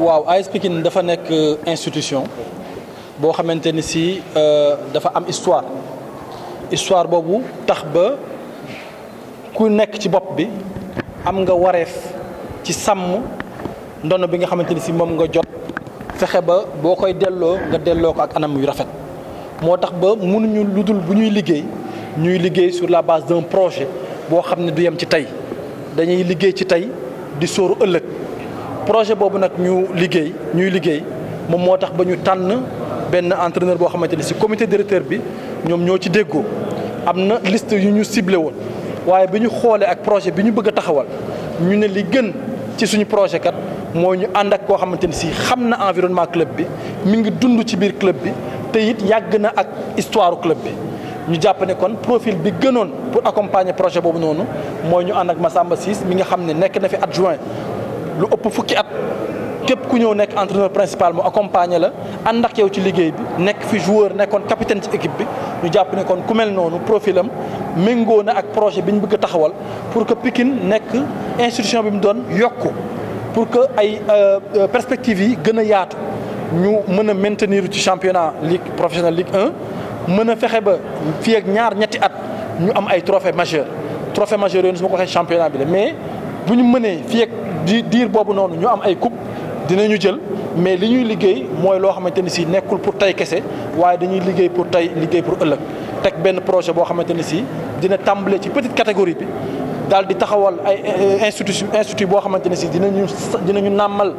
waaw AS Pikine dafa nekk institution boo xamante ni si dafa am histoire boobu tax ba ku nekk ci bopp bi am nga wareef ci sàmm ndono bi nga xamante ni si moom nga jot fexe ba boo koy delloo nga delloo ko ak anam yu rafet moo tax ba mënuñu lu dul bu ñuy liggéey sur la base d'un projet boo xam ne du yem ci tey dañuy liggéey ci tey di sóoru ëllëg projet boobu nag ñuy liggéey moom moo tax ba ñu tànn benn entraîneur boo xamante ni si comité directeur bi ñoom ñoo ci déggoo am na liste yu ñu ciblé woon waaye bi ñu xoolee ak projet bi ñu bëgg a taxawal ñu ne li gën ci suñu projet kat mooy ñu ànd ak koo xamante ni si xam na environnement club bi mi ngi dund ci biir club bi te it yàgg na ak histoire club bi ñu jàpp ne kon profil bi gënoon pour accompagner projet boobu noonu mooy ñu ànd ak Massamba Ciss mi nga xam ne nekk na fi adjoint lu ëpp fukki at képp ku ñëw nekk entraîneur principal mu accompagner la ànd ak yow ci liggéey bi nekk fi joueur nekkoon capitaine ci équipe bi ñu jàpp ne kon ku mel noonu profilam méngoo na ak projet bi ñu bëgg a taxawal pour que Pikine nekk institution bi mu doon yokku pour que ay perspectives yi gën a yaatu ñu mën a maintenir ci championnat ligue professionnelle ligue 1 mën a fexe ba fii ak ñetti at ñu am ay trophée majeur yooyu su ma ko waxee championnat bi la mais bu ñu mënee fii ak diir boobu noonu ñu am ay coupe dinañu jël mais li ñuy liggéey mooy loo xamante ni si nekkul pour tey kese waaye dañuy liggéey pour tey liggéey pour ëllëg teg benn projet boo xamante ni si dina tàmbale ci petite catégorie bi daal di taxawal ay institut boo xamante ne si dinañu nàmmal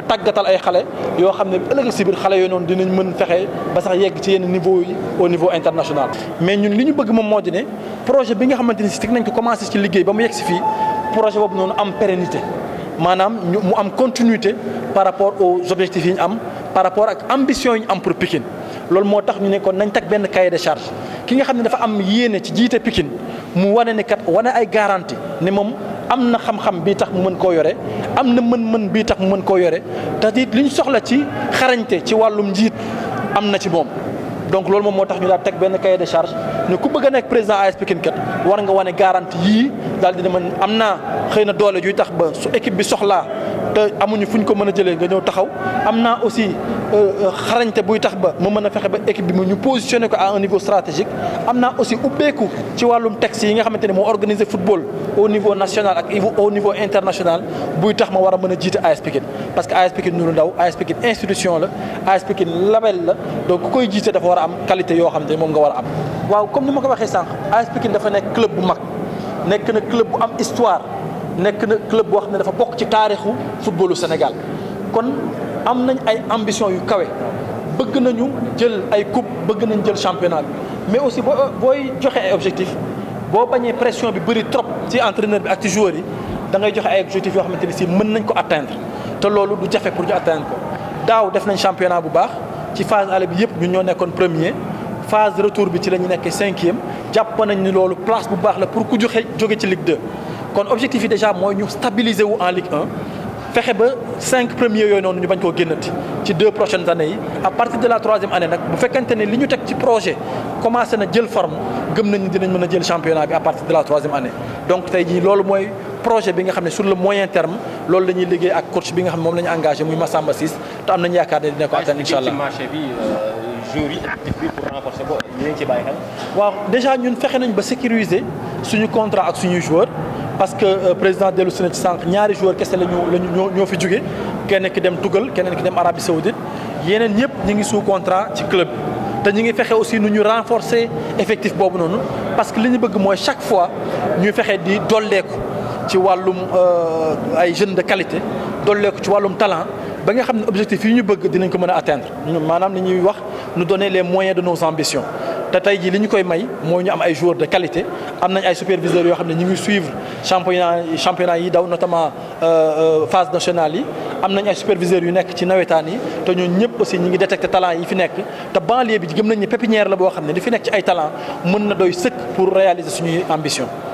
tàggatal ay xale yoo xam ne ëllëg si biir xale yooyu noonu dinañ mën fexe ba sax yegg ci yenn niveau yi au niveau international. mais ñun li ñu bëgg moom moo di ne projet bi nga xamante ni si teg nañ ko commencé ci liggéey ba mu yegg si fii projet boobu noonu am pérennité maanaam mu am continuité par rapport aux objectifs yi ñu am par rapport ak ambition yi ñu am pour Pikine loolu moo tax ñu ne kon nañ teg benn cahier de charge ki nga xam ne dafa am yéene ci jiite Pikine mu wane ne kat wane ay garantie ne moom am na xam-xam bii tax mu mën koo yore am na mën-mën bii tax mu mën koo yore te it li ñu soxla ci xarañte ci wàllum njiit am na ci moom. donc loolu moom moo tax ñu daal teg benn cahier de charge ne ku bëgg a nekk président AS Pikine kat war nga wane garantie yii daal di ne man am naa xëy na doole juy tax ba su équipe bi soxlaa te amuñu fu ñu ko mën a jëlee nga ñëw taxaw am naa aussi xarañte buy tax ba mu mën a fexe ba équipe bi mu ñu positionné ko à un niveau stratégique am naa aussi ubbeeku ci wàllum texte yi nga xamante ne moo organiser football au niveau national ak au niveau international buy tax ma war a mën a jiite AS Pikine parce que AS Pikine nu ndaw AS Pikine institution la AS Pikine label la donc ku koy jiite dafa war a am qualité yoo xam ne moom nga war a am. waaw comme ni ma ko waxee sànq AS Pikine dafa nekk club bu mag nekk na club bu am histoire nekk na club boo xam ne dafa bokk ci taarixu footballu Sénégal kon am nañ ay ambition yu kawe bëgg nañu jël ay coupe bëgg nañ jël championnat bi mais aussi booy joxe ay objectifs boo bañee pression bi bëri trop ci entraîneur bi ak ci joueurs yi da ngay joxe ay objectifs yoo xamante ni si mën nañ ko atteindre te loolu du jafe pour ñu atteindre ko daaw def nañ championnat bu baax ci phase aller bi yëpp ñun ñoo nekkoon premier phase retour bi ci la ñu nekkee 5e jàpp nañ ni loolu place bu baax la pour ku jóge ci Ligue 2 kon objectif yi déjà mooy ñu stabiliser wu en Ligue 1 fexe ba 5 premiers yooyu noonu ñu bañ koo génnati ci 2 prochaines années yi à partir de la 3e année nag bu fekkente ne li ñu teg ci projet commencé na jël forme gëm nañu dinañ mën a jël championnat bi à partir de la 3e année donc tey jii loolu mooy projet bi nga xam ne sur le moyen terme loolu la ñuy liggéey ak coach bi nga xam ne moom la ñu engagé muy Massamba Ciss te am nañu yaakaar ne dina ko atteindre incha allah. marché bi jour yi actif bi pour renforcer ko ñu ci bàyyi xel. waaw déjà ñun fexe nañ ba sécuriser suñu contrat ak suñuy joueurs parce que président dellu si na ci sànq ñaari joueurs kese ñoo fi jóge kenn ki dem Tugal keneen ki dem Arabie Saoudite yeneen ñëpp ñu ngi sous contrat ci club te ñu ngi fexe aussi nu ñu renforcer effectif boobu noonu parce que li ñu bëgg mooy chaque fois ñuy fexe di dolleeku ci wàllum ay jeunes de qualité dolleeku ci wàllum talent ba nga xam ne objectif yi ñu bëgg dinañ ko mën a atteindre maanaam li ñuy wax nous donner les moyens de nos ambitions te tey jii li ñu koy may mooy ñu am ay joueurs de qualité am nañ ay superviseurs yoo xam ne ñu ngi suivre championnat yi daw notamment phase nationale yi am nañ ay superviseurs yu nekk ci nawetaan yi te ñun ñëpp aussi ñu ngi détecter talent yi fi nekk te banlieue bi gëm nañ ne pépinière la boo xam ne li fi nekk ci ay talent mën na doy sëkk pour réaliser suñuy ambition